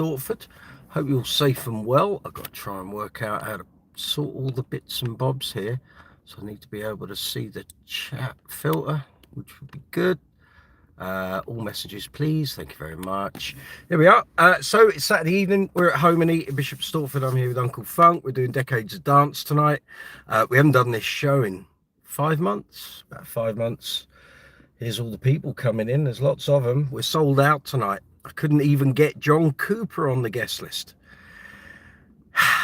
Stortford. Hope you're all safe and well. I've got to try and work out how to sort all the bits and bobs here. So I need to be able to see the chat filter, which would be good. All messages, please. Thank you very much. Here we are. So it's Saturday evening. We're at home and eating Bishop Stortford. I'm here with Uncle Funk. We're doing Decades of Dance tonight. We haven't done this show in 5 months, about 5 months. Here's all the people coming in. There's lots of them. We're sold out tonight. I couldn't even get John Cooper on the guest list,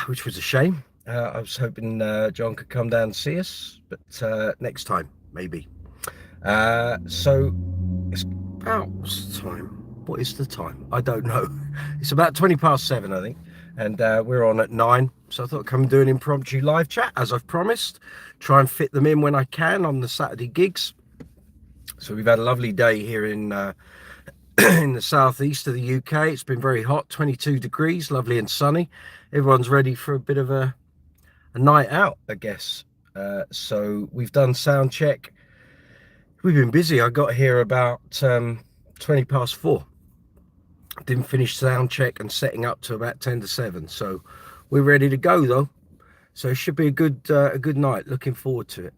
which was a shame. I was hoping John could come down and see us, but next time, maybe. So it's about, what's the time? What is the time? I don't know. It's about 7:20, I think. And we're on at 9. So I thought I'd come and do an impromptu live chat, as I've promised. Try and fit them in when I can on the Saturday gigs. So we've had a lovely day here in in the southeast of the UK. It's been very hot, 22 degrees, lovely and sunny. Everyone's ready for a bit of a night out, I guess. So we've done sound check. We've been busy. I got here about 4:20. Didn't finish sound check and setting up to about 7:10. So we're ready to go though. So it should be a good night. Looking forward to it.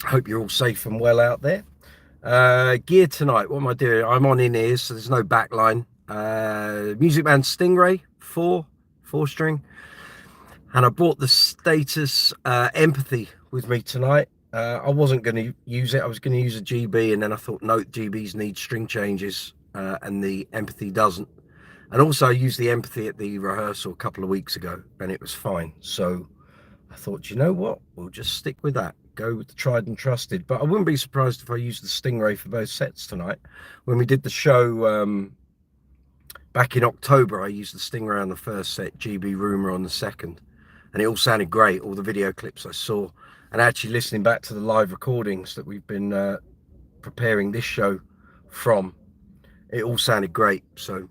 Hope you're all safe and well out there. Gear tonight, what am I doing? I'm on in-ears, so there's no backline. Music Man Stingray, 4-string. And I bought the Status Empathy with me tonight. I wasn't going to use it. I was going to use a GB, and then I thought, no, GBs need string changes, and the Empathy doesn't. And also I used the Empathy at the rehearsal a couple of weeks ago, and it was fine. So I thought, you know what? We'll just stick with that. Go with the tried and trusted. But I wouldn't be surprised if I used the Stingray for both sets tonight. When we did the show back in October, I used the Stingray on the first set, GB Rumour on the second, and it all sounded great. All the video clips I saw, and actually listening back to the live recordings that we've been preparing this show from, it all sounded great. So,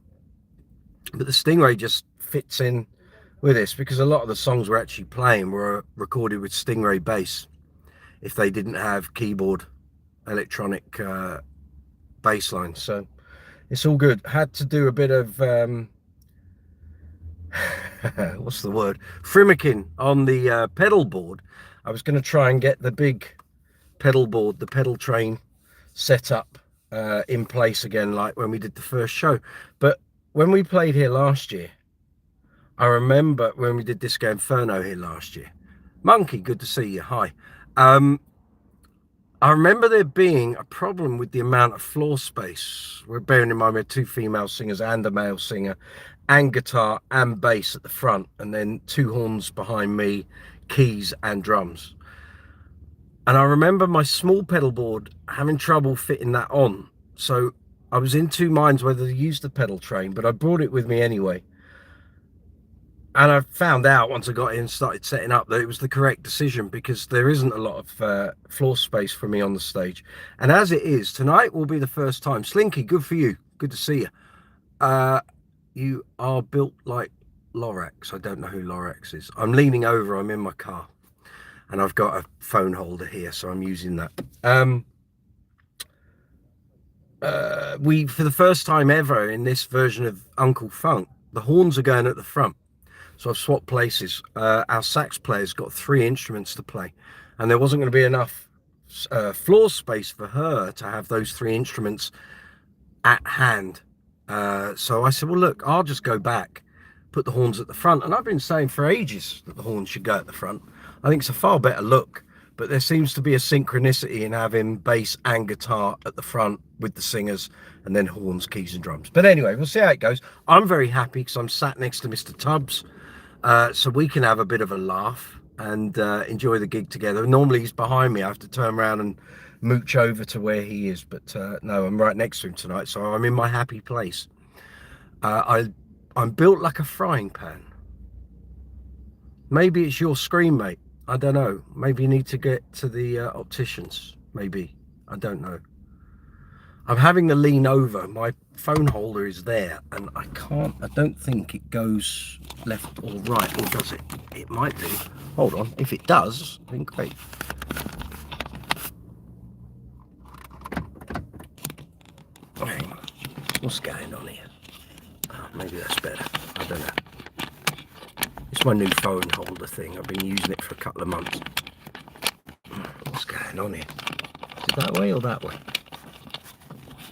but the Stingray just fits in with this because a lot of the songs we're actually playing were recorded with Stingray bass. If they didn't have keyboard electronic bass line, so it's all good. Had to do a bit of what's the word, frimmicking on the pedal board. I was going to try and get the big pedal board, the pedal train, set up in place again, like when we did the first show. But when we played here last year, I remember when we did Disco Inferno here last year. Monkey, good to see you. Hi. I remember there being a problem with the amount of floor space. We're bearing in mind we had 2 female singers and a male singer, and guitar and bass at the front, and then 2 horns behind me, keys and drums. And I remember my small pedal board having trouble fitting that on. So I was in 2 minds whether to use the pedal train, but I brought it with me anyway. And I found out once I got in and started setting up that it was the correct decision, because there isn't a lot of floor space for me on the stage. And as it is, tonight will be the first time. Slinky, good for you. Good to see you. You are built like Lorax. I don't know who Lorax is. I'm leaning over. I'm in my car. And I've got a phone holder here, so I'm using that. For the first time ever in this version of Uncle Funk, the horns are going at the front. So I've swapped places. Our sax player's got 3 instruments to play, and there wasn't going to be enough floor space for her to have those 3 instruments at hand. So I said, well, look, I'll just go back, put the horns at the front. And I've been saying for ages that the horns should go at the front. I think it's a far better look, but there seems to be a synchronicity in having bass and guitar at the front with the singers, and then horns, keys and drums. But anyway, we'll see how it goes. I'm very happy because I'm sat next to Mr. Tubbs. So we can have a bit of a laugh and enjoy the gig together. Normally he's behind me. I have to turn around and mooch over to where he is, but no, I'm right next to him tonight, so I'm in my happy place. I'm built like a frying pan. Maybe it's your screen, mate. I don't know. Maybe you need to get to the opticians. Maybe. I don't know. I'm having to lean over. My phone holder is there, and I don't think it goes left or right, or does it? It might do. Hold on. If it does, then great. Hang on. What's going on here? Oh, Maybe that's better. I don't know. It's my new phone holder thing. I've been using it for a couple of months. What's going on here? Is it that way or that way?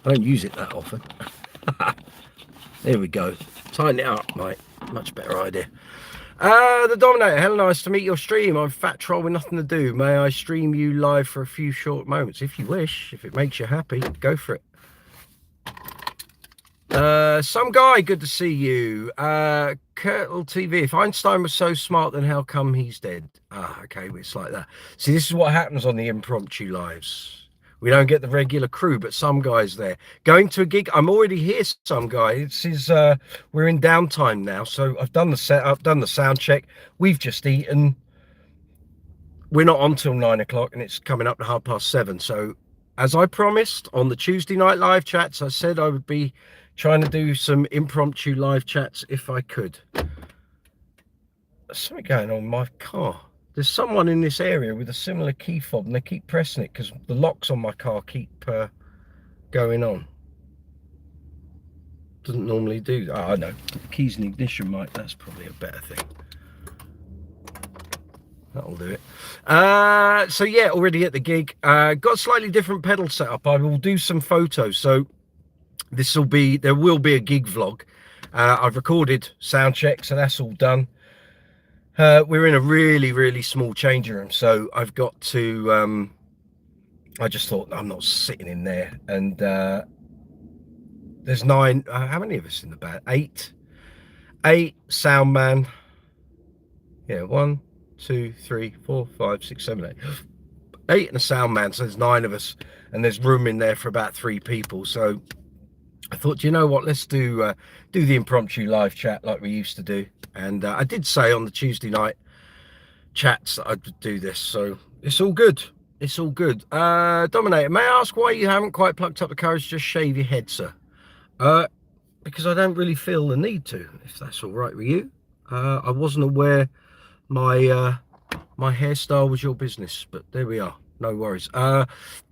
I don't use it that often. There we go. Tighten it up, mate. Much better idea. The Dominator, hello, nice to meet your stream. I'm fat troll with nothing to do. May I stream you live for a few short moments? If you wish, if it makes you happy, go for it. Some guy, good to see you. Kurtle TV, if Einstein was so smart, then how come he's dead? Ah, okay, it's like that. See, this is what happens on the impromptu lives. We don't get the regular crew, but some guys there. Going to a gig, I'm already here, some guy. This is, we're in downtime now, so I've done the setup, done the sound check. We've just eaten. We're not on till 9 o'clock, and it's coming up to 7:30. So, as I promised on the Tuesday night live chats, I said I would be trying to do some impromptu live chats if I could. There's something going on in my car. There's someone in this area with a similar key fob, and they keep pressing it because the locks on my car keep going on. Doesn't normally do that. Oh, I know. Keys and ignition, Mike. That's probably a better thing. That'll do it. So yeah, already at the gig. Got a slightly different pedal setup. I will do some photos. So there will be a gig vlog. I've recorded sound check, so that's all done. We're in a really small changing room, so I've got to I just thought I'm not sitting in there. And there's 9, how many of us in the band? 8 sound man. Yeah, 1 2 3 4 5 6 7 8 8 and a sound man, so there's 9 of us, and there's room in there for about 3 people. So I thought, you know what, let's do the impromptu live chat like we used to do. And I did say on the Tuesday night chats that I'd do this, so it's all good. It's all good. Dominator, may I ask why you haven't quite plucked up the courage to just shave your head, sir? Because I don't really feel the need to, if that's all right with you. I wasn't aware my hairstyle was your business, but there we are. No worries.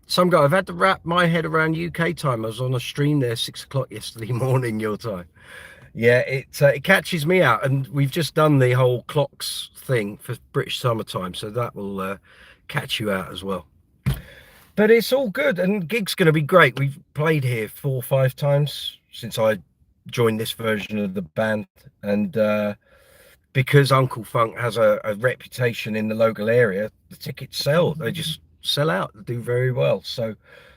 Some guy, I've had to wrap my head around UK time. I was on a stream there 6 o'clock yesterday morning, your time. Yeah, it catches me out, and we've just done the whole clocks thing for British summertime, so that will catch you out as well. But it's all good, and gig's going to be great. We've played here 4 or 5 times since I joined this version of the band, and because Uncle Funk has a reputation in the local area, the tickets sell. They just sell out. They do very well. So,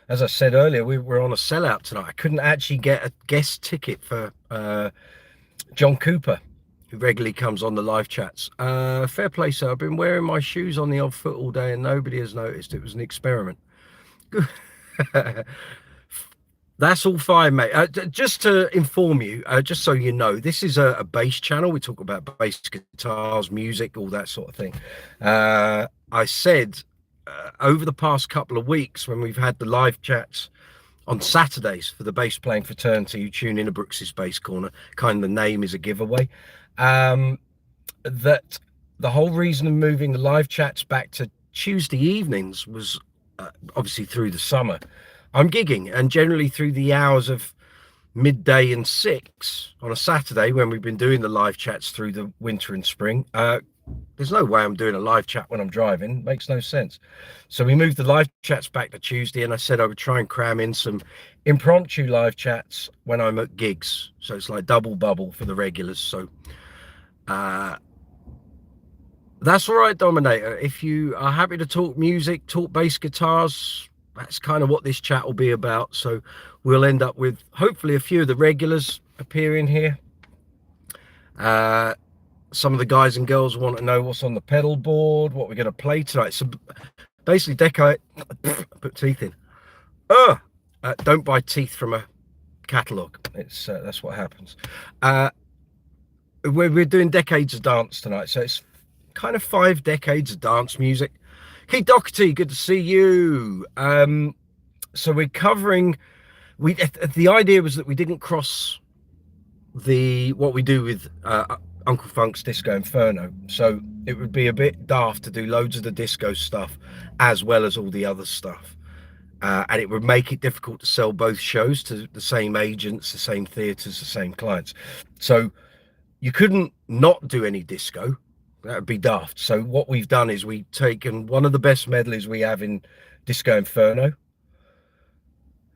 as I said earlier, we were on a sellout tonight. I couldn't actually get a guest ticket for John Cooper, who regularly comes on the live chats. Fair play, sir. I've been wearing my shoes on the odd foot all day, and nobody has noticed. It was an experiment. That's all fine, mate. Just to inform you, just so you know, this is a bass channel. We talk about bass guitars, music, all that sort of thing. I said over the past couple of weeks, when we've had the live chats on Saturdays for the bass playing fraternity, you tune in to Brooksy's Bass Corner, kind of the name is a giveaway, that the whole reason of moving the live chats back to Tuesday evenings was obviously through the summer. I'm gigging, and generally through the hours of midday and 6 on a Saturday, when we've been doing the live chats through the winter and spring, there's no way I'm doing a live chat when I'm driving. It makes no sense. So we moved the live chats back to Tuesday, and I said I would try and cram in some impromptu live chats when I'm at gigs. So it's like double bubble for the regulars. So that's all right, Dominator. If you are happy to talk music, talk bass guitars, that's kind of what this chat will be about. So we'll end up with hopefully a few of the regulars appearing here. Some of the guys and girls want to know what's on the pedal board, what we're going to play tonight. So basically, Deco, put teeth in. Don't buy teeth from a catalogue. It's that's what happens. We're doing decades of dance tonight, so it's kind of 5 decades of dance music. Keith Doherty, good to see you. So we're covering. The idea was that we didn't cross what we do with Uncle Funk's Disco Inferno, so it would be a bit daft to do loads of the disco stuff as well as all the other stuff. and it would make it difficult to sell both shows to the same agents, the same theatres, the same clients. So you couldn't not do any disco. That would be daft. So what we've done is we've taken one of the best medleys we have in Disco Inferno.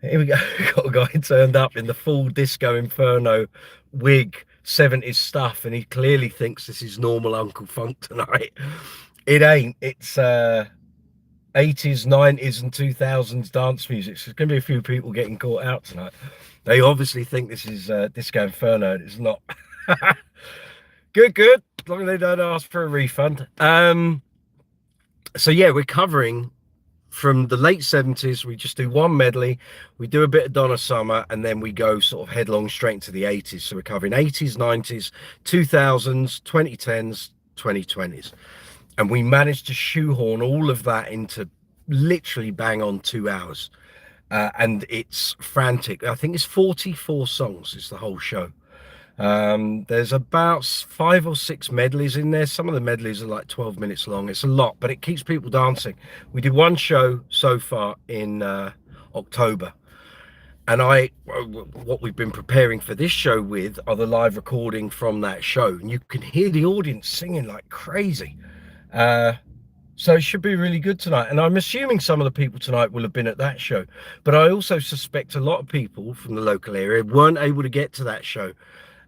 Here we go. We've got a guy turned up in the full Disco Inferno wig, 70s stuff, and he clearly thinks this is normal Uncle Funk tonight. It ain't. It's 80s, 90s and 2000s dance music. So there's going to be a few people getting caught out tonight. They obviously think this is Disco Inferno, and it's not. Good. As long as they don't ask for a refund. So yeah, we're covering from the late 70s. We just do one medley, we do a bit of Donna Summer, and then we go sort of headlong straight into the 80s. So we're covering 80s, 90s, 2000s, 2010s, 2020s, and we managed to shoehorn all of that into literally bang on 2 hours. And it's frantic. I think it's 44 songs is the whole show. There's about 5 or 6 medleys in there. Some of the medleys are like 12 minutes long. It's a lot, but it keeps people dancing. We did one show so far in October, and what we've been preparing for this show with are the live recording from that show, and you can hear the audience singing like crazy. So it should be really good tonight, and I'm assuming some of the people tonight will have been at that show, but I also suspect a lot of people from the local area weren't able to get to that show.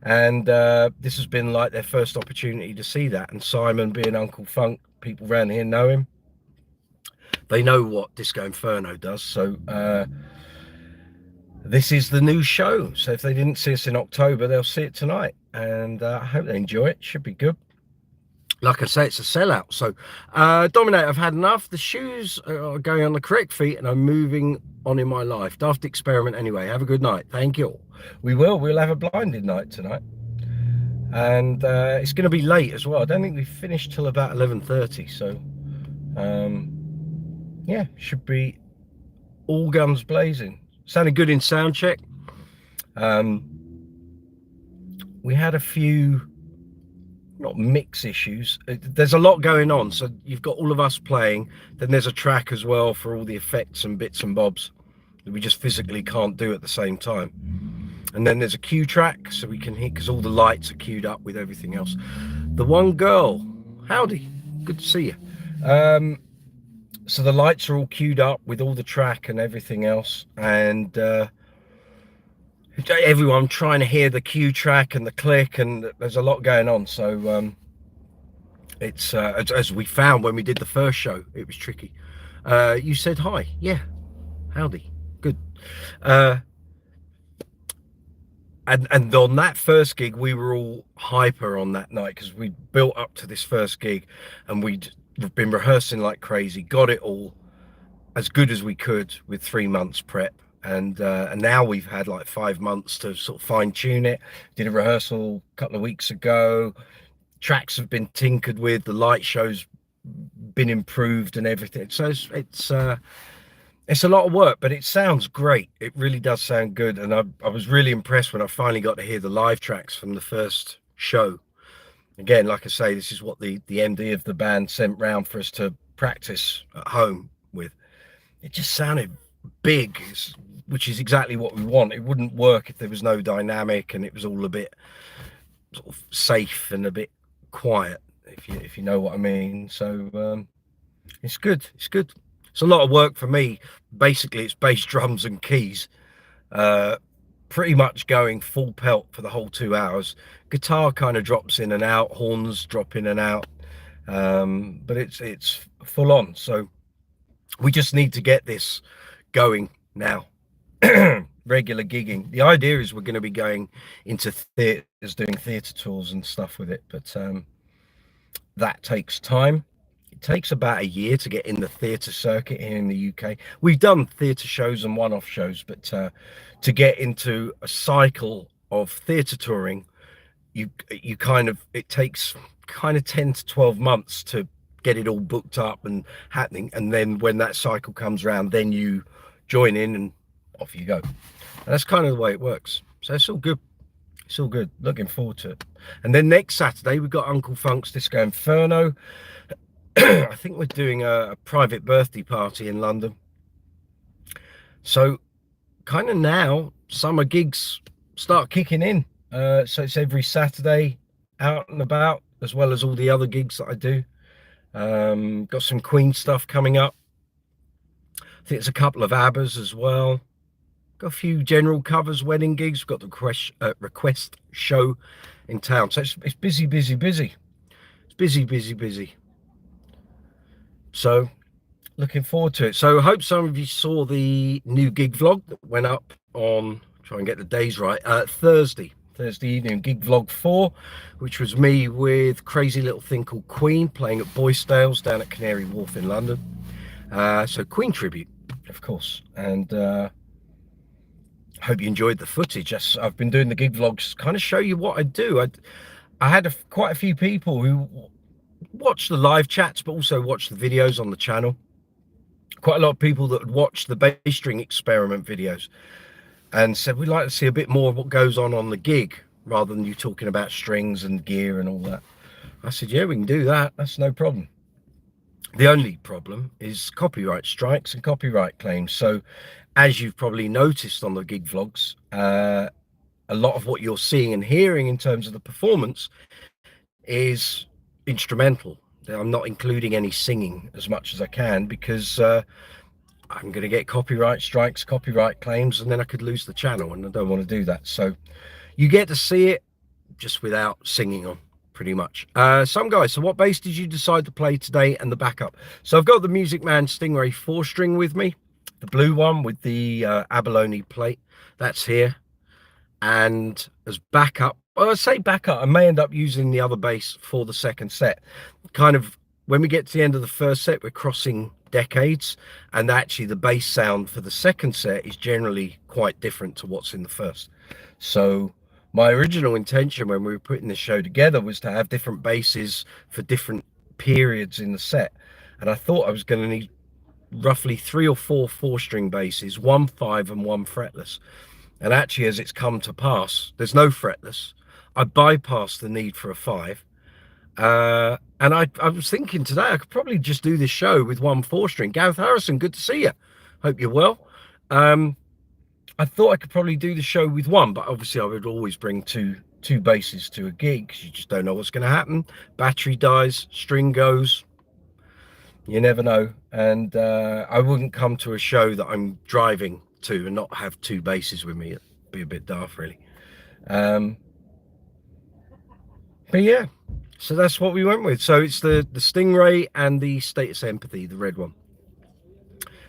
And this has been like their first opportunity to see that. And Simon, being Uncle Funk, people around here know him. They know what Disco Inferno does. So this is the new show. So if they didn't see us in October, they'll see it tonight. And I hope they enjoy it. Should be good. Like I say, it's a sellout. So Dominate, I've had enough. The shoes are going on the correct feet and I'm moving on in my life. Daft experiment anyway. Have a good night. Thank you. We'll have a blinded night tonight, and it's going to be late as well. I don't think we finished till about 11:30, so yeah, should be all guns blazing. Sounded good in sound check. We had a few not mix issues. There's a lot going on, so you've got all of us playing, then there's a track as well for all the effects and bits and bobs that we just physically can't do at the same time. And then there's a cue track, so we can hear, because all the lights are queued up with everything else. The one girl, howdy, good to see you. So the lights are all queued up with all the track and everything else, and everyone trying to hear the cue track and the click, and there's a lot going on. So it's as we found when we did the first show, it was tricky. You said hi. Yeah, howdy, good. And on that first gig, we were all hyper on that night because we built up to this first gig, and we've been rehearsing like crazy, got it all as good as we could with 3 months prep, and now we've had like 5 months to sort of fine tune it. Did a rehearsal a couple of weeks ago. Tracks have been tinkered with, the light show's been improved and everything. So it's a lot of work, but it sounds great. It really does sound good. And I was really impressed when I finally got to hear the live tracks from the first show. Again, like I say, this is what the MD of the band sent round for us to practice at home with. It just sounded big, which is exactly what we want. It wouldn't work if there was no dynamic and it was all a bit sort of safe and a bit quiet, if you know what I mean. So it's good. It's good. It's a lot of work for me. Basically, it's bass, drums and keys, pretty much going full pelt for the whole 2 hours. Guitar kind of drops in and out, horns drop in and out, but it's full on. So we just need to get this going now. Regular gigging. The idea is we're going to be going into theaters, doing theater tours and stuff with it, but that takes time. It takes about a year to get in the theatre circuit here in the UK. We've done theatre shows and one-off shows, but to get into a cycle of theatre touring, it takes kind of 10 to 12 months to get it all booked up and happening. And then when that cycle comes around, then you join in and off you go. And that's kind of the way it works. So it's all good. It's all good. Looking forward to it. And then next Saturday, we've got Uncle Funk's Disco Inferno. I think we're doing a private birthday party in London. So kind of now summer gigs start kicking in. So it's every Saturday out and about, as well as all the other gigs that I do. Got some Queen stuff coming up. I think it's a couple of ABBAs as well. Got a few general covers, wedding gigs. We've got the request show in town. So it's busy, busy, busy. It's busy, busy, busy. So looking forward to it. So I hope some of you saw the new gig vlog that went up on, try and get the days right, Thursday evening, gig vlog 4, which was me with Crazy Little Thing Called Queen playing at Boysdale's down at Canary Wharf in London. So Queen tribute, of course. And I hope you enjoyed the footage. I've been doing the gig vlogs, kind of show you what I do. I had quite a few people who watch the live chats, but also watch the videos on the channel. Quite a lot of people that would watch the bass string experiment videos and said, we'd like to see a bit more of what goes on the gig, rather than you talking about strings and gear and all that. I said, yeah, we can do that. That's no problem. The only problem is copyright strikes and copyright claims. So as you've probably noticed on the gig vlogs, a lot of what you're seeing and hearing in terms of the performance is instrumental. I'm not including any singing as much as I can, because I'm going to get copyright strikes, copyright claims, and then I could lose the channel, and I don't want to do that. So you get to see it just without singing on, pretty much. Some guys, so what bass did you decide to play today and the backup? So I've got the Music Man Stingray 4-string with me, the blue one with the abalone plate. That's here. And as backup, well, I say backup, I may end up using the other bass for the second set. Kind of when we get to the end of the first set, we're crossing decades, and actually the bass sound for the second set is generally quite different to what's in the first. So my original intention when we were putting the show together was to have different basses for different periods in the set, and I thought I was going to need roughly 3 or 4 4-string basses, 1 5 and 1 fretless. And actually, as it's come to pass, there's no fretless. I bypassed the need for a 5. And I was thinking today I could probably just do this show with 1 4-string. Gareth Harrison, good to see you. Hope you're well. I thought I could probably do the show with 1, but obviously I would always bring two basses to a gig, because you just don't know what's going to happen. Battery dies, string goes. You never know. And I wouldn't come to a show that I'm driving to and not have 2 basses with me. It'd be a bit daft, really. But yeah, so that's what we went with. So it's the Stingray and the Status Empathy, the red one.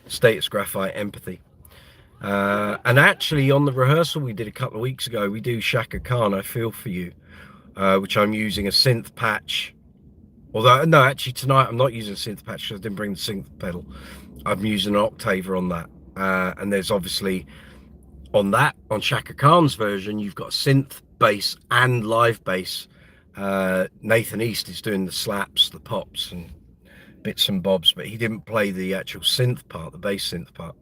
Status Graphite Empathy. And actually on the rehearsal we did a couple of weeks ago, we do Shaka Khan, I Feel For You, which I'm using a synth patch. Although, no, actually tonight I'm not using a synth patch because I didn't bring the synth pedal. I'm using an octaver on that. And there's obviously on Shaka Khan's version, you've got synth bass and live bass. Nathan East is doing the slaps, the pops and bits and bobs, but he didn't play the actual synth part, the bass synth part.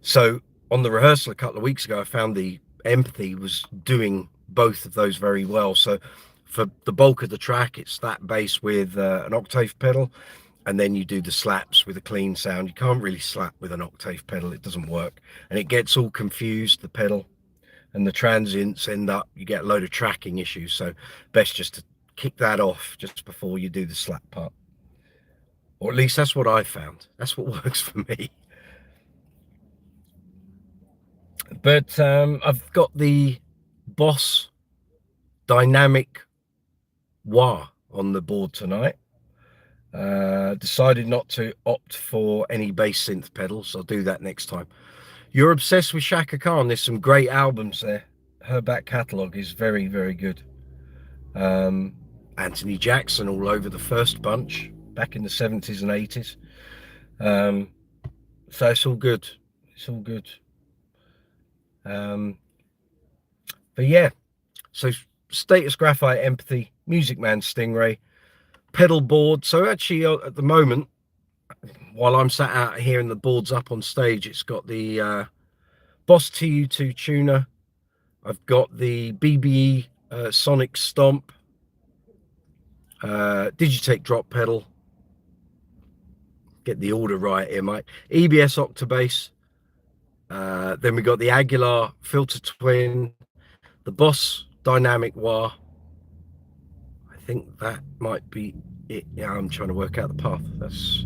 So on the rehearsal a couple of weeks ago, I found the Empathy was doing both of those very well. So for the bulk of the track, it's that bass with an octave pedal, and then you do the slaps with a clean sound. You can't really slap with an octave pedal, it doesn't work, and it gets all confused, the pedal, and the transients you get a load of tracking issues. So best just to kick that off just before you do the slap part, or at least that's what I found. That's what works for me. But I've got the Boss Dynamic Wah on the board tonight. Decided not to opt for any bass synth pedals. I'll do that next time. You're obsessed with Shaka Khan. There's some great albums there. Her back catalogue is very, very good. Anthony Jackson all over the first bunch back in the 70s and 80s. So it's all good. It's all good. But yeah, so Status Graphite Empathy, Music Man Stingray, pedal board. So actually at the moment, while I'm sat out here and the board's up on stage, it's got the Boss TU2 tuner. I've got the BBE Sonic Stomp, Digitech drop pedal. Get the order right here, mate. EBS Octabass, Then we got the Aguilar filter twin, the Boss dynamic wah. I think that might be it. Yeah, I'm trying to work out the path. That's,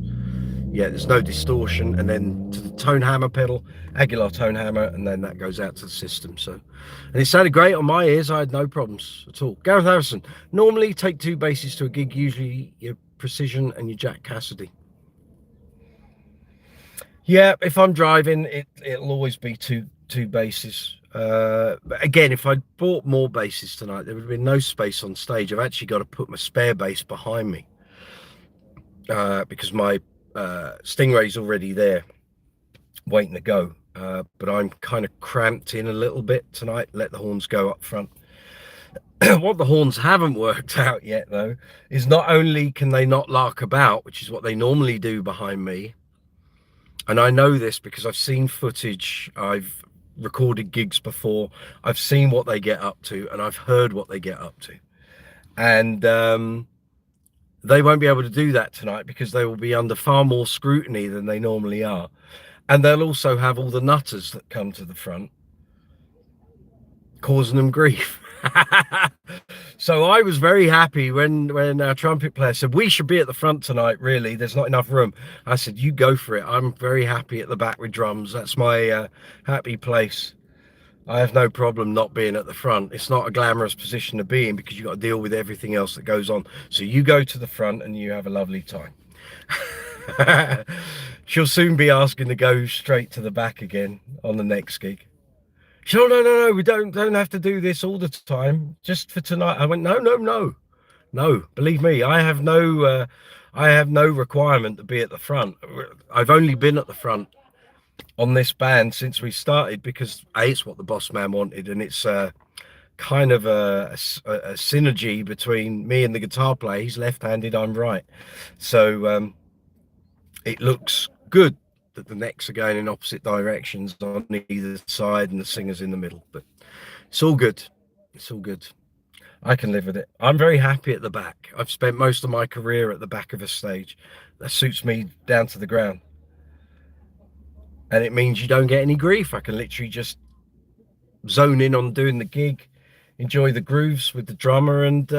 yeah, there's no distortion. And then to the tone hammer pedal, Aguilar tone hammer, and then that goes out to the system. So, and it sounded great on my ears. I had no problems at all. Gareth Harrison, normally take 2 basses to a gig, usually your Precision and your Jack Cassidy. Yeah, if I'm driving, it'll always be two basses. But again, if I'd bought more basses tonight, there would have been no space on stage. I've actually got to put my spare bass behind me because my Stingray's already there, waiting to go. But I'm kind of cramped in a little bit tonight. Let the horns go up front. What the horns haven't worked out yet, though, is not only can they not lark about, which is what they normally do behind me, and I know this because I've seen footage, I've recorded gigs before, I've seen what they get up to, and I've heard what they get up to. And they won't be able to do that tonight because they will be under far more scrutiny than they normally are. And they'll also have all the nutters that come to the front causing them grief. So I was very happy when our trumpet player said, we should be at the front tonight, really, there's not enough room. I said, you go for it. I'm very happy at the back with drums. That's my happy place. I have no problem not being at the front. It's not a glamorous position to be in because you've got to deal with everything else that goes on. So you go to the front and you have a lovely time. She'll soon be asking to go straight to the back again on the next gig. She said, no, we don't have to do this all the time, just for tonight. I went, no, believe me, I have no requirement to be at the front. I've only been at the front on this band since we started because A, it's what the boss man wanted, and it's kind of a synergy between me and the guitar player. He's left-handed, I'm right, so it looks good that the necks are going in opposite directions on either side and the singer's in the middle, but it's all good. It's all good. I can live with it. I'm very happy at the back. I've spent most of my career at the back of a stage. That suits me down to the ground. And it means you don't get any grief. I can literally just zone in on doing the gig, enjoy the grooves with the drummer, and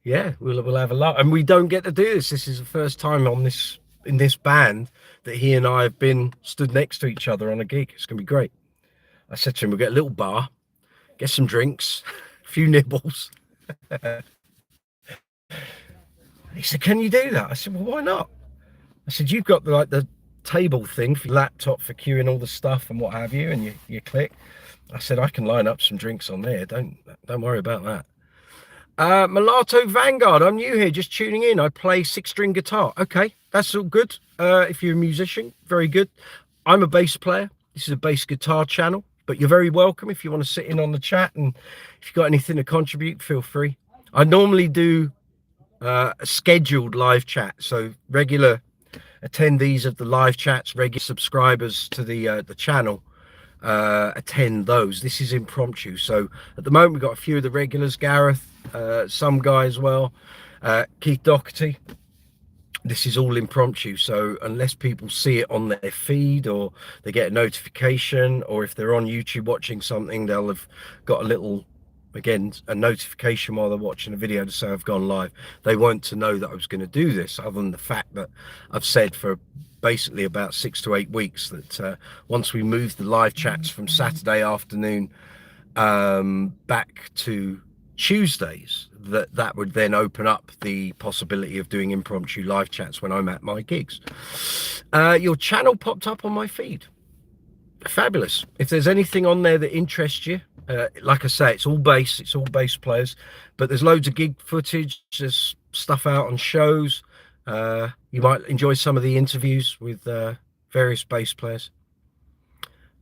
yeah, we'll have a lot. And we don't get to do this. This is the first time in this band that he and I have been stood next to each other on a gig. It's gonna be great. I said to him, we'll get a little bar, get some drinks, a few nibbles. He said, can you do that? I said, well, why not? I said, you've got the table thing for your laptop for queuing all the stuff and what have you, and you click. I said, I can line up some drinks on there. Don't worry about that. Mulatto Vanguard, I'm new here, just tuning in. I play 6-string guitar. Okay, that's all good. If you're a musician, very good. I'm a bass player. This is a bass guitar channel, but you're very welcome if you want to sit in on the chat, and if you've got anything to contribute, feel free. I normally do a scheduled live chat, so regular attendees of the live chats, regular subscribers to the channel attend those. This is impromptu, so at the moment we've got a few of the regulars, Gareth, some guy as well, Keith Doherty. This is all impromptu, so unless people see it on their feed or they get a notification, or if they're on YouTube watching something, they'll have got a little, again, a notification while they're watching a video to say I've gone live. They weren't to know that I was going to do this, other than the fact that I've said for basically about 6 to 8 weeks that once we move the live chats from Saturday afternoon back to Tuesdays, that would then open up the possibility of doing impromptu live chats when I'm at my gigs. Your channel popped up on my feed. Fabulous. If there's anything on there that interests you, like I say, it's all bass players, but there's loads of gig footage, there's stuff out on shows. You might enjoy some of the interviews with various bass players.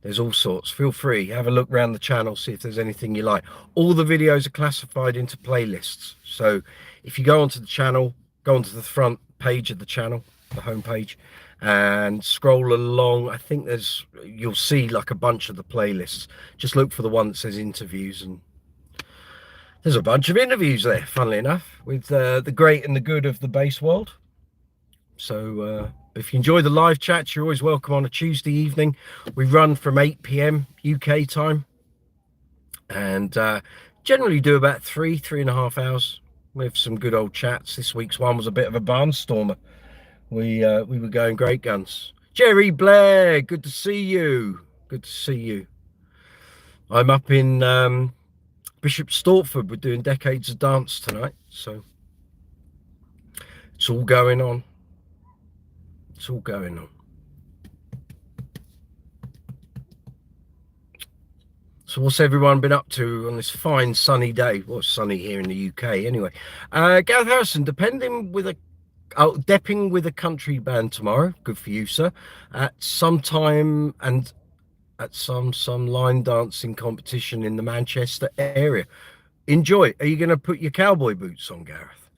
There's all sorts. Feel free, have a look around the channel, see if there's anything you like. All the videos are classified into playlists, so if you go onto the channel, go onto the front page of the channel, the home page, and scroll along. I think you'll see like a bunch of the playlists. Just look for the one that says interviews, and there's a bunch of interviews there, funnily enough, with the great and the good of the bass world. So If you enjoy the live chats, you're always welcome on a Tuesday evening. We run from 8 p.m. UK time, and generally do about 3.5 hours with some good old chats. This week's one was a bit of a barnstormer. We were going great guns. Jerry Blair, good to see you. Good to see you. I'm up in Bishop Stortford. We're doing Decades of Dance tonight, so it's all going on. It's all going on. So what's everyone been up to on this fine sunny day? Well, it's sunny here in the UK anyway. Gareth Harrison, depping with a country band tomorrow. Good for you, sir. At some time and at some line dancing competition in the Manchester area. Enjoy. Are you going to put your cowboy boots on, Gareth?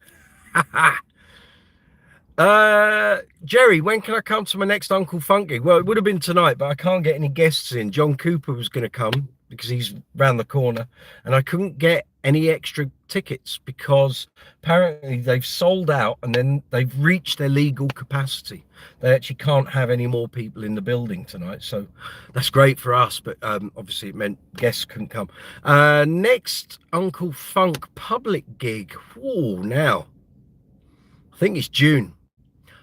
Jerry, when can I come to my next Uncle Funk gig? Well, it would have been tonight, but I can't get any guests in. John Cooper was going to come because he's round the corner, and I couldn't get any extra tickets because apparently they've sold out and then they've reached their legal capacity. They actually can't have any more people in the building tonight, so that's great for us, but obviously it meant guests couldn't come. Next Uncle Funk public gig, now I think it's June.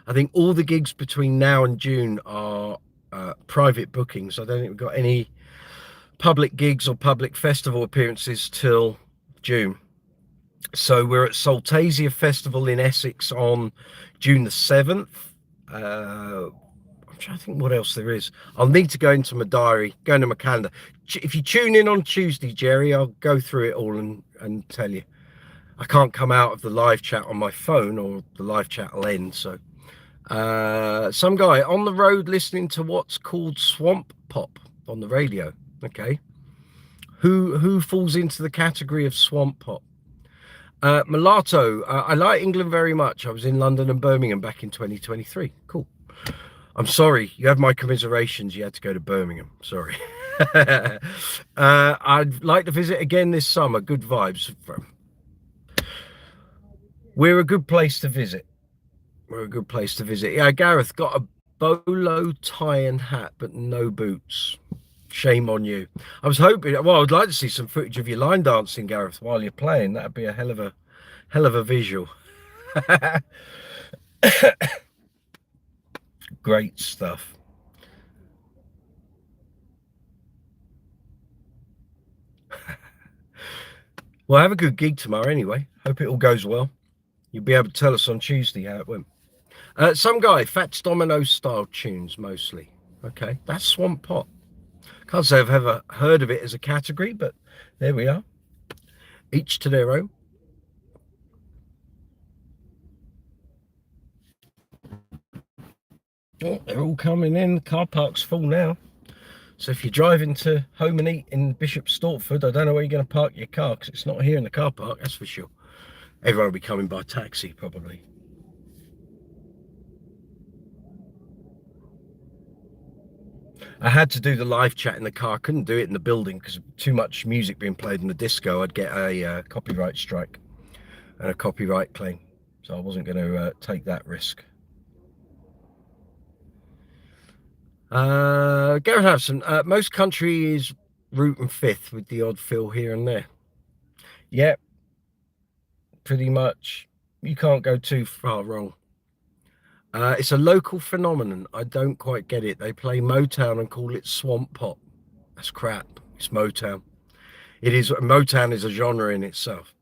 I think all the gigs between now and June are private bookings. I don't think we've got any public gigs or public festival appearances till June. So we're at Saltasia Festival in Essex on June the 7th. I'm trying to think what else there is. I'll need to go into my diary, go into my calendar. If you tune in on Tuesday, Jerry, I'll go through it all and tell you. I can't come out of the live chat on my phone or the live chat will end, so some guy on the road listening to what's called swamp pop on the radio. Okay, who falls into the category of swamp pop? Mulatto, I like England very much. I was in London and Birmingham back in 2023. Cool. I'm sorry, you have my commiserations. You had to go to Birmingham. Sorry. I'd like to visit again this summer. Good vibes. We're a good place to visit. We're a good place to visit. Yeah, Gareth got a bolo tie and hat, but no boots. Shame on you. I was hoping. Well, I'd like to see some footage of your line dancing, Gareth, while you're playing. That'd be a hell of a visual. Great stuff. Well, have a good gig tomorrow anyway. Hope it all goes well. You'll be able to tell us on Tuesday how it went. Some guy, Fats Domino style tunes mostly. Okay, that's swamp pop. Can't say I've ever heard of it as a category, but there we are. Each to their own. Oh, they're all coming in. The car park's full now. So if you're driving to home and eat in Bishop Stortford, I don't know where you're going to park your car because it's not here in the car park, that's for sure. Everyone will be coming by taxi probably. I had to do the live chat in the car. I couldn't do it in the building because too much music being played in the disco. I'd get a copyright strike and a copyright claim. So I wasn't going to take that risk. Gareth Hudson, most countries root and fifth with the odd fill here and there. Yep, pretty much. You can't go too far wrong. It's a local phenomenon. I don't quite get it. They play Motown and call it swamp pop. That's crap. It's Motown. It is. Motown is a genre in itself.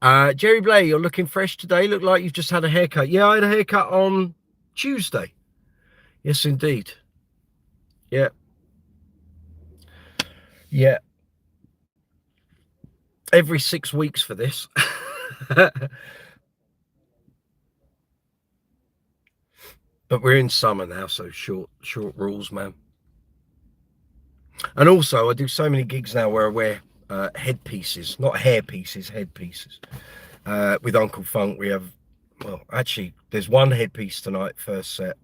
Jerry Blair, you're looking fresh today. Look like you've just had a haircut. Yeah, I had a haircut on Tuesday. Yes, indeed. Yeah. Yeah. Every 6 weeks for this. But we're in summer now, so short rules, man. And also, I do so many gigs now where I wear headpieces, not hair pieces, headpieces. With Uncle Funk, we have, well, actually, there's one headpiece tonight, first set.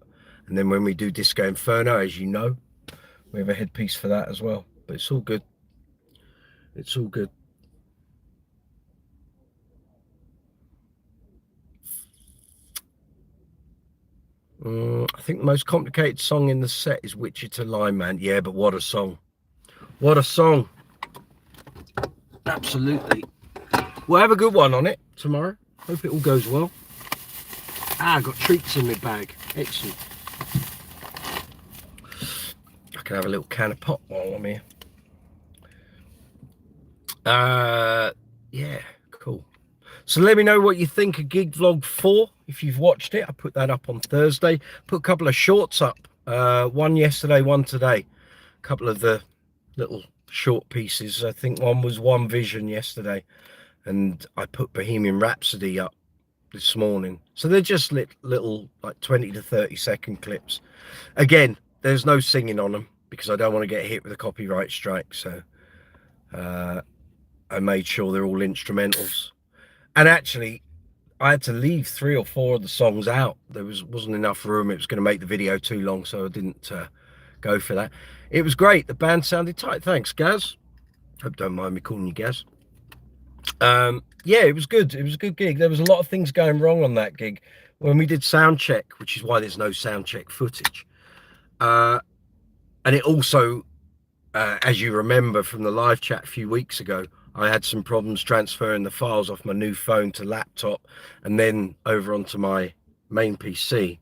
And then when we do Disco Inferno, as you know, we have a headpiece for that as well. But it's all good. It's all good. I think the most complicated song in the set is Wichita Lineman. Yeah, but what a song. What a song. Absolutely. We'll have a good one on it tomorrow. Hope it all goes well. I got treats in my bag. Excellent. I can have a little can of pop while I'm here. Yeah, cool. So let me know what you think of Gig Vlog 4 if you've watched it. I put that up on Thursday. Put a couple of shorts up. One yesterday, one today. A couple of the little short pieces. I think one was One Vision yesterday, and I put Bohemian Rhapsody up this morning. So they're just little like 20 to 30-second clips. Again, there's no singing on them because I don't want to get hit with a copyright strike. So I made sure they're all instrumentals. And actually, I had to leave 3 or 4 of the songs out. There wasn't enough room. It was going to make the video too long, so I didn't go for that. It was great. The band sounded tight. Thanks, Gaz. Hope don't mind me calling you Gaz. Yeah, it was good. It was a good gig. There was a lot of things going wrong on that gig when we did sound check, which is why there's no sound check footage. And it also, as you remember from the live chat a few weeks ago, I had some problems transferring the files off my new phone to laptop and then over onto my main PC.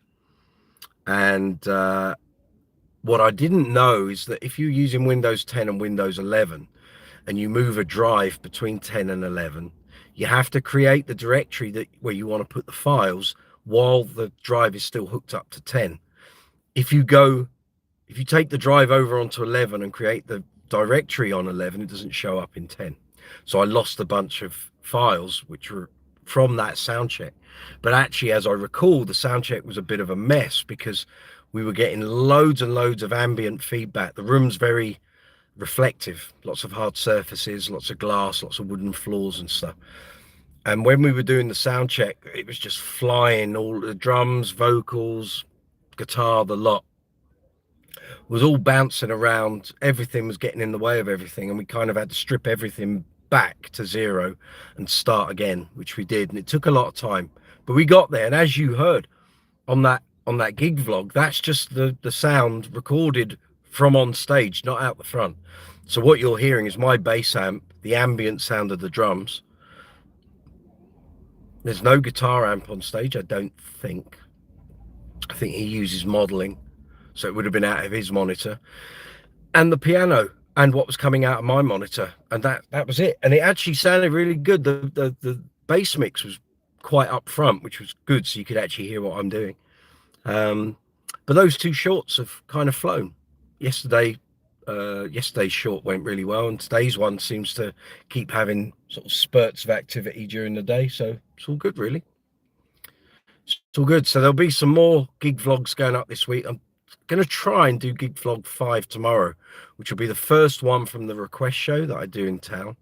And what I didn't know is that if you're using Windows 10 and Windows 11 and you move a drive between 10 and 11, you have to create the directory where you want to put the files while the drive is still hooked up to 10. If you take the drive over onto 11 and create the directory on 11, it doesn't show up in 10. So I lost a bunch of files which were from that sound check. But actually, as I recall, the sound check was a bit of a mess because we were getting loads and loads of ambient feedback. The room's very reflective, lots of hard surfaces, lots of glass, lots of wooden floors and stuff. And when we were doing the sound check, it was just flying. All the drums, vocals, guitar, the lot was all bouncing around. Everything was getting in the way of everything, and we kind of had to strip everything back to 0 and start again, which we did. And it took a lot of time, but we got there. And as you heard on that gig vlog, that's just the sound recorded from on stage, not out the front. So what you're hearing is my bass amp, the ambient sound of the drums. There's no guitar amp on stage, I don't think. I think he uses modeling, so it would have been out of his monitor, and the piano and what was coming out of my monitor, and that was it. And it actually sounded really good. The bass mix was quite up front, which was good, so you could actually hear what I'm doing. But those 2 shorts have kind of flown. Yesterday's short went really well, and today's one seems to keep having sort of spurts of activity during the day, so it's all good, really. It's all good. So there'll be some more gig vlogs going up this week. I'm going to try and do Gig Vlog 5 tomorrow, which will be the first one from the request show that I do in town.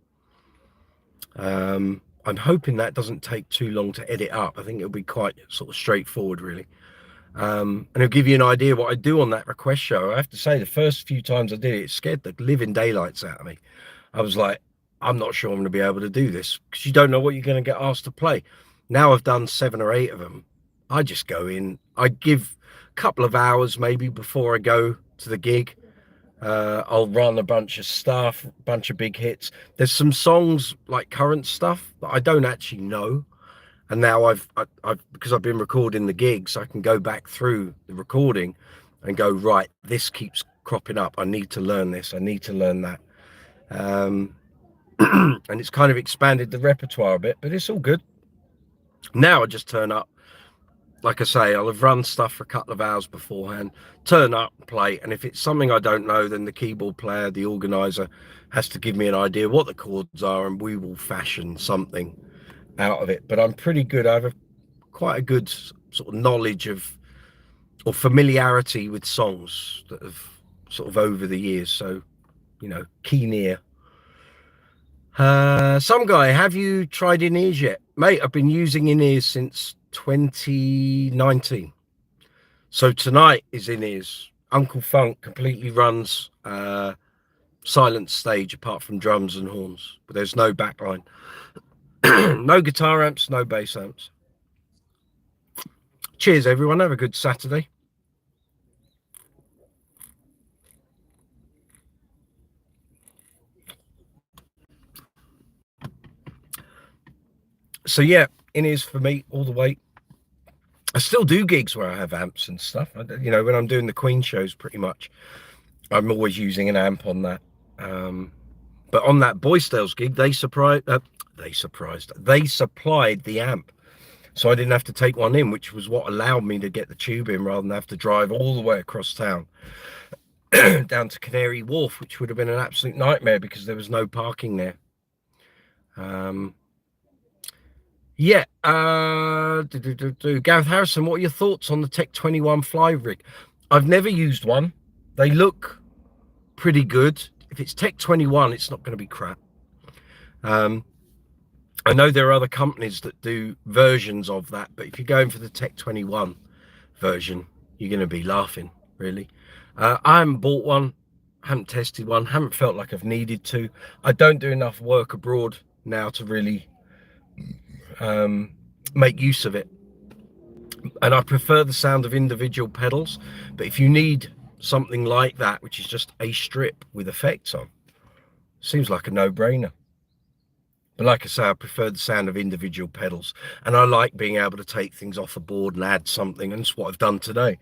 I'm hoping that doesn't take too long to edit up. I think it'll be quite sort of straightforward, really. And it'll give you an idea what I do on that request show. I have to say, the first few times I did it, it scared the living daylights out of me. I was like, I'm not sure I'm going to be able to do this, because you don't know what you're going to get asked to play. Now I've done 7 or 8 of them. I just go in, I give a couple of hours maybe before I go to the gig. I'll run a bunch of stuff, a bunch of big hits. There's some songs like current stuff that I don't actually know. And now I've because I've been recording the gigs, I can go back through the recording and go, right, this keeps cropping up. I need to learn this. I need to learn that. And it's kind of expanded the repertoire a bit, but it's all good. Now I just turn up. Like I say, I'll have run stuff for a couple of hours beforehand, turn up, play. And if it's something I don't know, then the keyboard player, the organizer, has to give me an idea what the chords are, and we will fashion something out of it. But I'm pretty good. I have quite a good sort of knowledge of, or familiarity with songs that have sort of over the years. So, you know, keen ear. Some guy, have you tried in-ears yet? Mate, I've been using in-ears since 2019. So tonight is in-ears. Uncle Funk completely runs silent stage apart from drums and horns, but there's no backline. No guitar amps, no bass amps. Cheers, everyone. Have a good Saturday. So yeah, it is for me all the way. I still do gigs where I have amps and stuff. You know, when I'm doing the Queen shows, pretty much, I'm always using an amp on that. But on that Boystales gig, they supplied the amp, so I didn't have to take one in, which was what allowed me to get the tube in rather than have to drive all the way across town down to Canary Wharf, which would have been an absolute nightmare because there was no parking there. Yeah, Gareth Harrison, what are your thoughts on the Tech 21 fly rig? I've never used one. They look pretty good. If it's Tech 21, it's not going to be crap. I know there are other companies that do versions of that, but if you're going for the Tech 21 version, you're going to be laughing, really. I haven't bought one, haven't tested one, haven't felt like I've needed to. I don't do enough work abroad now to really make use of it, and I prefer the sound of individual pedals. But if you need something like that, which is just a strip with effects on, seems like a no-brainer. But like I say, I prefer the sound of individual pedals, and I like being able to take things off a board and add something, and it's what I've done today.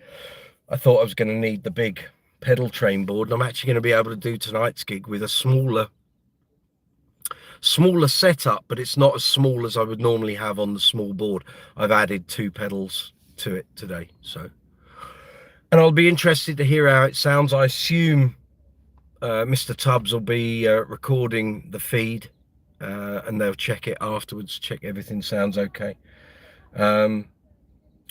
I thought I was going to need the big pedal train board, and I'm actually going to be able to do tonight's gig with a smaller setup, but it's not as small as I would normally have on the small board. I've added 2 pedals to it today, so, and I'll be interested to hear how it sounds. I assume Mr. Tubbs will be recording the feed, and they'll check it afterwards, check everything sounds okay, and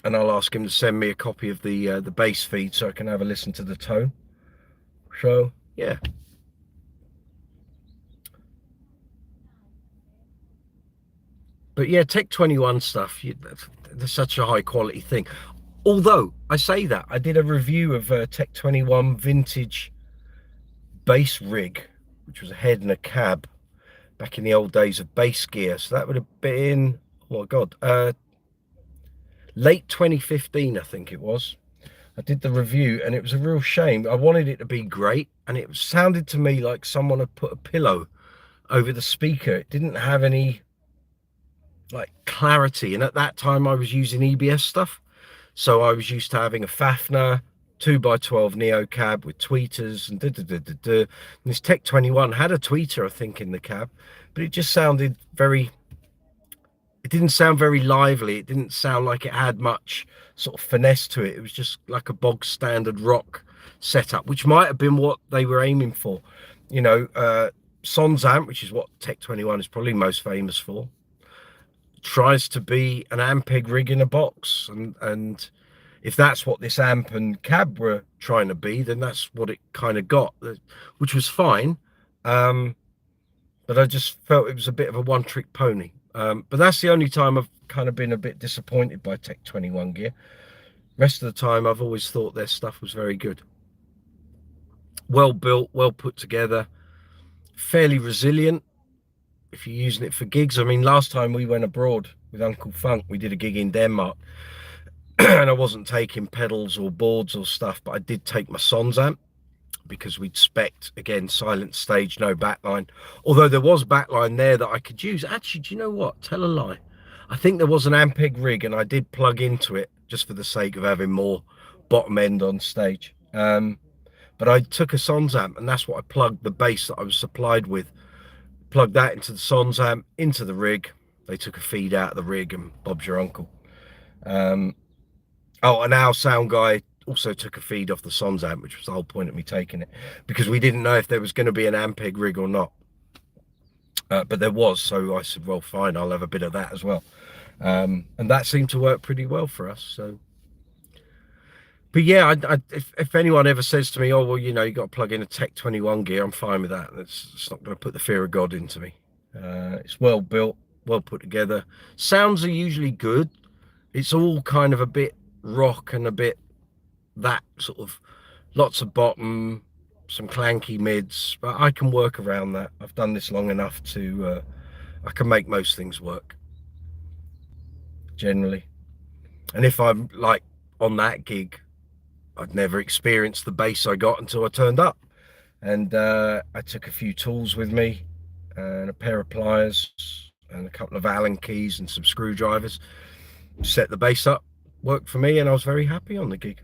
I'll ask him to send me a copy of the bass feed so I can have a listen to the tone. So yeah. But yeah, Tech 21 stuff, there's such a high quality thing. Although I say that, I did a review of Tech 21 vintage bass rig, which was a head and a cab back in the old days of bass gear. So that would have been, oh my God, late 2015, I think it was. I did the review and it was a real shame. I wanted it to be great, and it sounded to me like someone had put a pillow over the speaker. It didn't have any like clarity, and at that time I was using EBS stuff, so I was used to having a Fafner 2x12 Neo cab with tweeters and and this Tech 21 had a tweeter, I think, in the cab, but it just sounded very, it didn't sound very lively. It didn't sound like it had much sort of finesse to it. It was just like a bog standard rock setup, which might have been what they were aiming for. You know, Sons amp, which is what Tech 21 is probably most famous for, tries to be an Ampeg rig in a box, and if that's what this amp and cab were trying to be, then that's what it kind of got, which was fine. But I just felt it was a bit of a one-trick pony. But that's the only time I've kind of been a bit disappointed by Tech 21 gear. Rest of the time I've always thought their stuff was very good, well built, well put together, fairly resilient if you're using it for gigs. I mean, last time we went abroad with Uncle Funk, we did a gig in Denmark, and I wasn't taking pedals or boards or stuff, but I did take my Sons amp because we'd spec'd, again, silent stage, no backline. Although there was backline there that I could use. Actually, do you know what? Tell a lie. I think there was an Ampeg rig and I did plug into it just for the sake of having more bottom end on stage. But I took a Sons amp, and that's what I plugged the bass that I was supplied with. Plugged that into the Sons amp, into the rig. They took a feed out of the rig, and Bob's your uncle. Oh, and our sound guy also took a feed off the Sons amp, which was the whole point of me taking it, because we didn't know if there was going to be an Ampeg rig or not. But there was, so I said, well, fine, I'll have a bit of that as well. And that seemed to work pretty well for us. So, but yeah, if anyone ever says to me, oh, well, you know, you got to plug in a Tech 21 gear, I'm fine with that. It's not going to put the fear of God into me. It's well built, well put together. Sounds are usually good. It's all kind of a bit rock and a bit that sort of, lots of bottom, some clanky mids, but I can work around that. I've done this long enough to I can make most things work generally. And if I'm like on that gig, I'd never experienced the bass I got until I turned up. And I took a few tools with me and a pair of pliers and a couple of Allen keys and some screwdrivers. Set the bass up, worked for me, and I was very happy on the gig.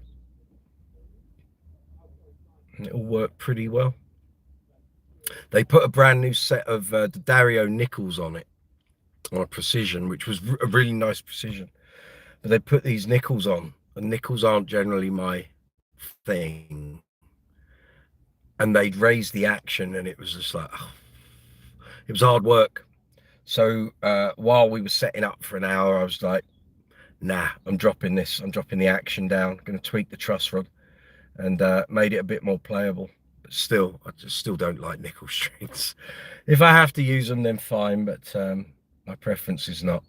And it all worked pretty well. They put a brand new set of the Dario Nickels on it, on a Precision, which was a really nice Precision. But they put these Nickels on, and Nickels aren't generally my thing. And they'd raised the action, and it was just like, oh, it was hard work. So while we were setting up for an hour, I was like, nah, I'm dropping this. I'm dropping the action down. I'm going to tweak the truss rod, and made it a bit more playable. But still, I just still don't like nickel strings. If I have to use them, then fine, but my preference is not.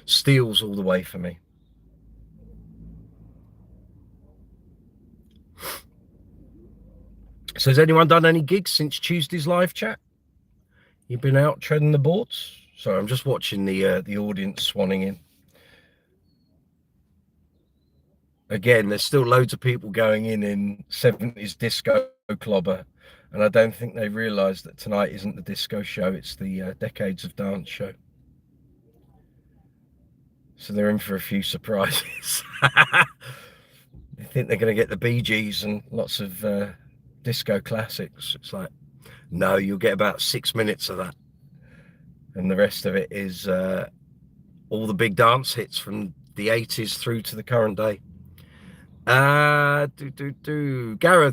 Steel's all the way for me. So has anyone done any gigs since Tuesday's live chat? You've been out treading the boards? Sorry, I'm just watching the audience swanning in. Again, there's still loads of people going in 70s disco clobber, and I don't think they realise that tonight isn't the disco show, it's the Decades of Dance show. So they're in for a few surprises. They think they're going to get the Bee Gees and lots of disco classics. It's like, no, you'll get about 6 minutes of that, and the rest of it is all the big dance hits from the 80s through to the current day. Gareth,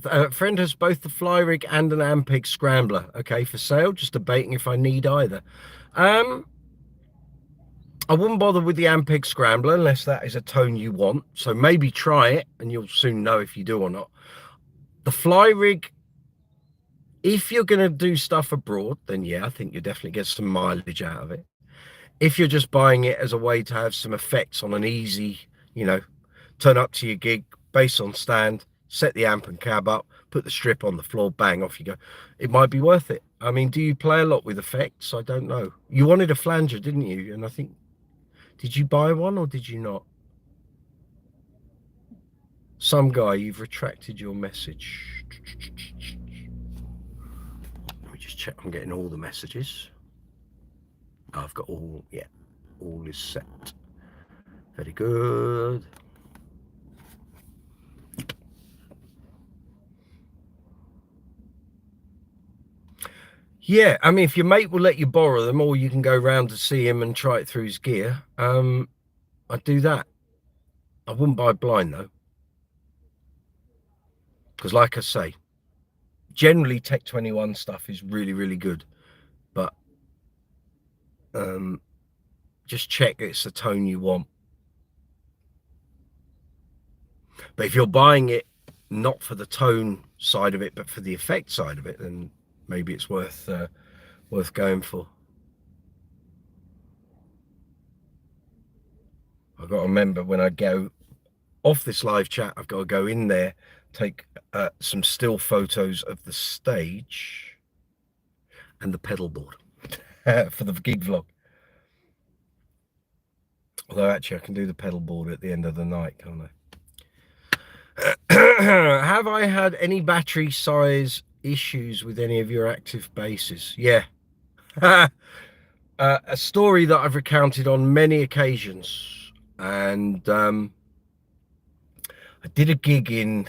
a friend has both the fly rig and an Ampeg scrambler. Okay, for sale. Just debating if I need either. I wouldn't bother with the Ampeg scrambler unless that is a tone you want. So maybe try it and you'll soon know if you do or not. The fly rig, if you're going to do stuff abroad, then yeah, I think you'll definitely get some mileage out of it. If you're just buying it as a way to have some effects on an easy, you know, turn up to your gig, bass on stand, set the amp and cab up, put the strip on the floor, bang, off you go. It might be worth it. I mean, do you play a lot with effects? I don't know. You wanted a flanger, didn't you? And I think, did you buy one or did you not? Some guy, you've retracted your message. Let me just check. I'm getting all the messages. Oh, I've got all, yeah, all is set. Very good. Yeah, I mean, if your mate will let you borrow them, or you can go round to see him and try it through his gear, I'd do that. I wouldn't buy blind though, because like I say, generally Tech 21 stuff is really, really good, but just check it's the tone you want. But if you're buying it not for the tone side of it, but for the effect side of it, then maybe it's worth going for. I've got to remember when I go off this live chat, I've got to go in there, take some still photos of the stage and the pedal board for the gig vlog. Although actually I can do the pedal board at the end of the night, can't I? Have I had any battery size issues with any of your active basses? Yeah. A story that I've recounted on many occasions, and I did a gig in,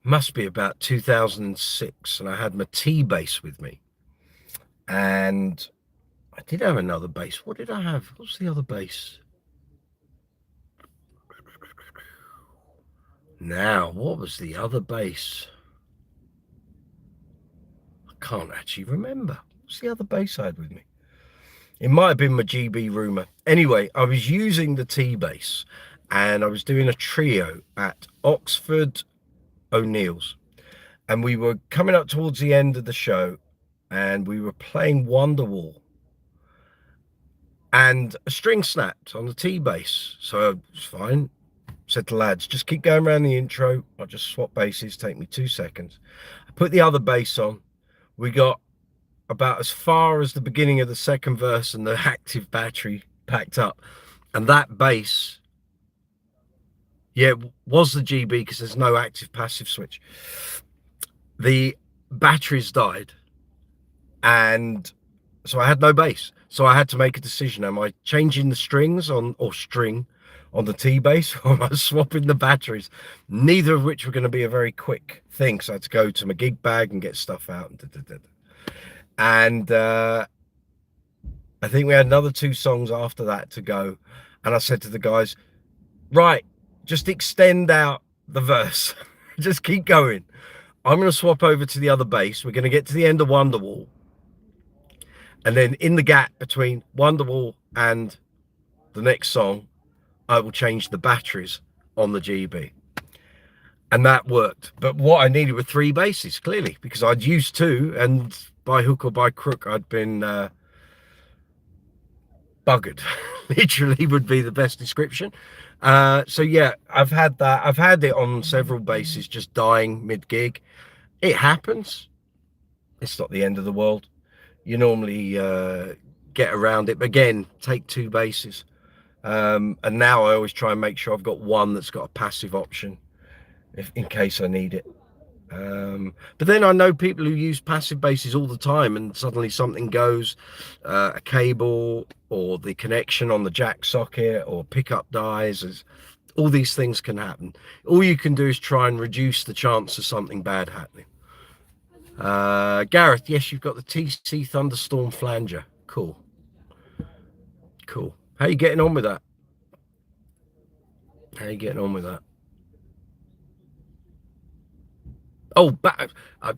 must be about 2006, and I had my T bass with me, and I did have another bass. What did I have? What's the other bass? Now, what was the other bass? I can't actually remember. What's the other bass I had with me? It might have been my GB Rumor. Anyway, I was using the T bass, and I was doing a trio at Oxford O'Neill's, and we were coming up towards the end of the show, and we were playing Wonderwall, and a string snapped on the T bass. So it was fine. Said to lads, just keep going around the intro. I'll just swap basses, take me 2 seconds. I put the other bass on. We got about as far as the beginning of the second verse, and the active battery packed up, And that bass, yeah, was the GB because there's no active passive switch. The batteries died, and so I had no bass. So I had to make a decision. Am I changing the strings on, or string on the T bass, or am I swapping the batteries? Neither of which were going to be a very quick thing. So I had to go to my gig bag and get stuff out. And I think we had another 2 songs after that to go. And I said to the guys, right, just extend out the verse. Just keep going. I'm going to swap over to the other bass. We're going to get to the end of Wonderwall. And then in the gap between Wonderwall and the next song, I will change the batteries on the GB. And that worked. But what I needed were 3 basses, clearly, because I'd used 2, and by hook or by crook, I'd been buggered. Literally would be the best description. So yeah, I've had that. I've had it on several bases just dying mid-gig. It happens. It's not the end of the world. You normally get around it. But again, take 2 bases. And now I always try and make sure I've got one that's got a passive option in case I need it. But then I know people who use passive basses all the time, and suddenly something goes, a cable or the connection on the jack socket or pickup dies. All these things can happen. All you can do is try and reduce the chance of something bad happening. Gareth, yes, you've got the TC Thunderstorm flanger. Cool. How are you getting on with that? Oh,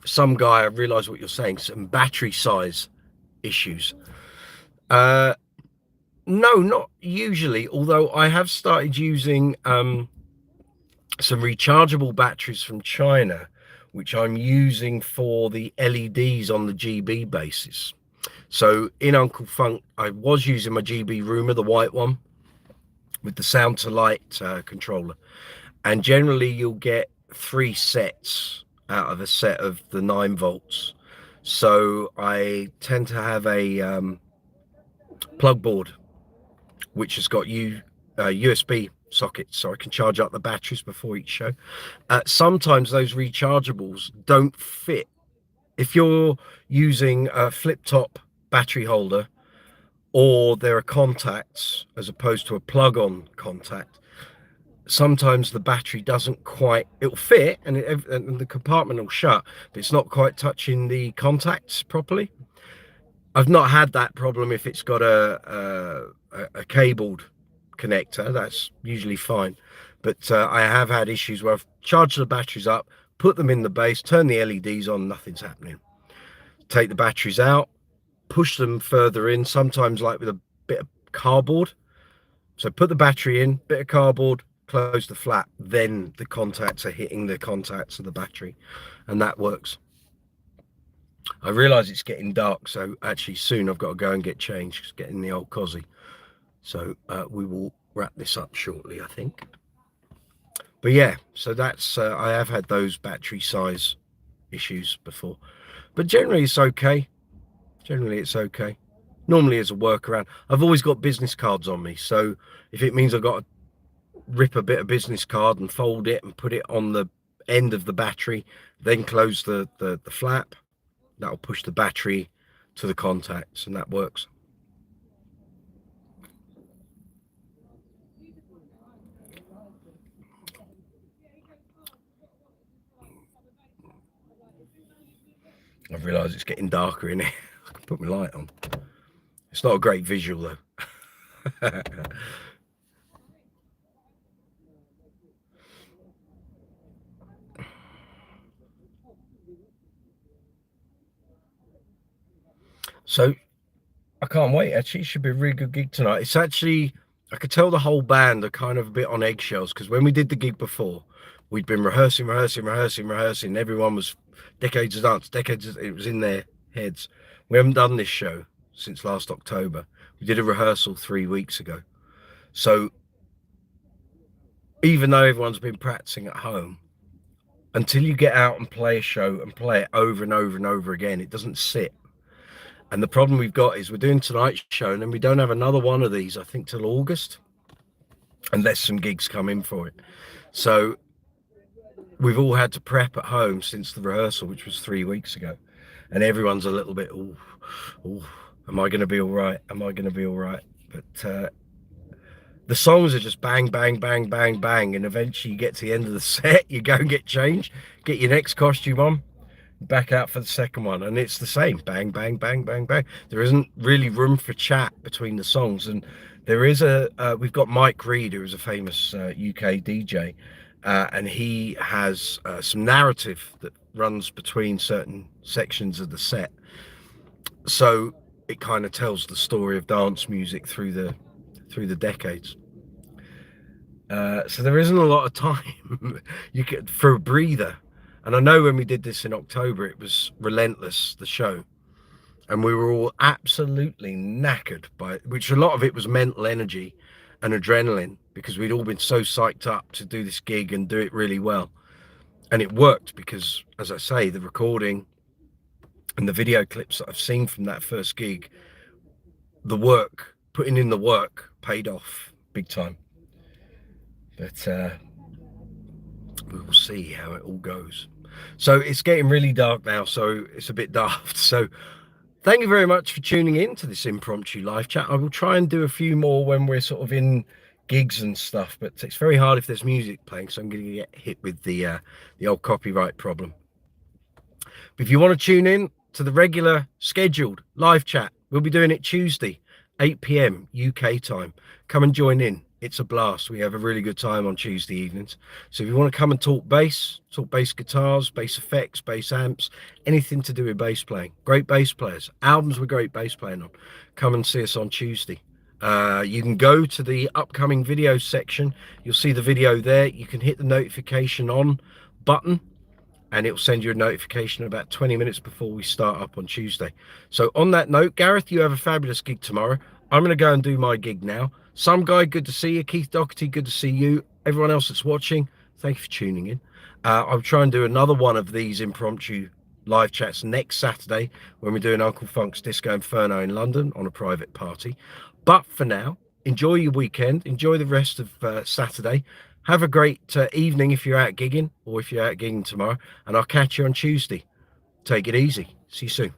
some guy, I realize what you're saying, some battery size issues. No, not usually, although I have started using some rechargeable batteries from China, which I'm using for the LEDs on the GB basis. So in Uncle Funk, I was using my GB Roomer, the white one, with the sound to light controller. And generally you'll get 3 sets out of a set of the 9 volts. So I tend to have a plug board which has got USB sockets, so I can charge up the batteries before each show. Sometimes those rechargeables don't fit. If you're using a flip top battery holder, or there are contacts as opposed to a plug-on contact, sometimes the battery doesn't quite, it'll fit and the compartment will shut, but it's not quite touching the contacts properly. I've not had that problem if it's got a cabled connector. That's usually fine, but I have had issues where I've charged the batteries up, put them in the base, turn the LEDs on, nothing's happening. Take the batteries out, push them further in, sometimes like with a bit of cardboard. So put the battery in, bit of cardboard, close the flap, then the contacts are hitting the contacts of the battery, and that works. I realize it's getting dark, so actually soon I've got to go and get changed. It's getting the old cosy. So we will wrap this up shortly, I think. But yeah, so that's I have had those battery size issues before, but generally it's okay. Normally as a workaround, I've always got business cards on me, so if it means I've got to rip a bit of business card and fold it and put it on the end of the battery, then close the flap, that'll push the battery to the contacts, and that works. I've realised it's getting darker in here. I can put my light on. It's not a great visual though. So I can't wait. Actually, it should be a really good gig tonight. It's actually, I could tell the whole band are kind of a bit on eggshells, because when we did the gig before, we'd been rehearsing. Everyone was decades of dance, it was in their heads. We haven't done this show since last October. We did a rehearsal 3 weeks ago. So even though everyone's been practicing at home, until you get out and play a show and play it over and over and over again, it doesn't sit. And the problem we've got is we're doing tonight's show, and then we don't have another one of these, I think, till August. unless some gigs come in for it. So we've all had to prep at home since the rehearsal, which was 3 weeks ago, and everyone's a little bit, oh, am I going to be all right? Am I going to be all right? But the songs are just bang, bang, bang, bang, bang, and eventually you get to the end of the set, you go and get changed, get your next costume on, back out for the second one, and it's the same, bang, bang, bang, bang, bang. There isn't really room for chat between the songs, and there is we've got Mike Reed, who is a famous UK DJ, and he has some narrative that runs between certain sections of the set, so it kind of tells the story of dance music through the decades. So there isn't a lot of time you get for a breather. And I know when we did this in October, it was relentless, the show, and we were all absolutely knackered by it, which a lot of it was mental energy and adrenaline, because we'd all been so psyched up to do this gig and do it really well. And it worked because, as I say, the recording and the video clips that I've seen from that first gig, the work, putting in the work, paid off big time. But we will see how it all goes. So it's getting really dark now, so it's a bit daft. So thank you very much for tuning in to this impromptu live chat. I will try and do a few more when we're sort of in gigs and stuff, but it's very hard if there's music playing, so I'm going to get hit with the old copyright problem. But if you want to tune in to the regular scheduled live chat, we'll be doing it Tuesday, 8 p.m. UK time. Come and join in. It's a blast. We have a really good time on Tuesday evenings. So if you want to come and talk bass guitars, bass effects, bass amps, anything to do with bass playing, great bass players, albums with great bass playing on, come and see us on Tuesday. You can go to the upcoming video section. You'll see the video there. You can hit the notification on button, and it'll send you a notification about 20 minutes before we start up on Tuesday. So on that note, Gareth, you have a fabulous gig tomorrow. I'm going to go and do my gig now. Some guy, good to see you. Keith Doherty, good to see you. Everyone else that's watching, thank you for tuning in. I'll try and do another one of these impromptu live chats next Saturday when we're doing Uncle Funk's Disco Inferno in London on a private party. But for now, enjoy your weekend. Enjoy the rest of Saturday. Have a great evening if you're out gigging, or if you're out gigging tomorrow. And I'll catch you on Tuesday. Take it easy. See you soon.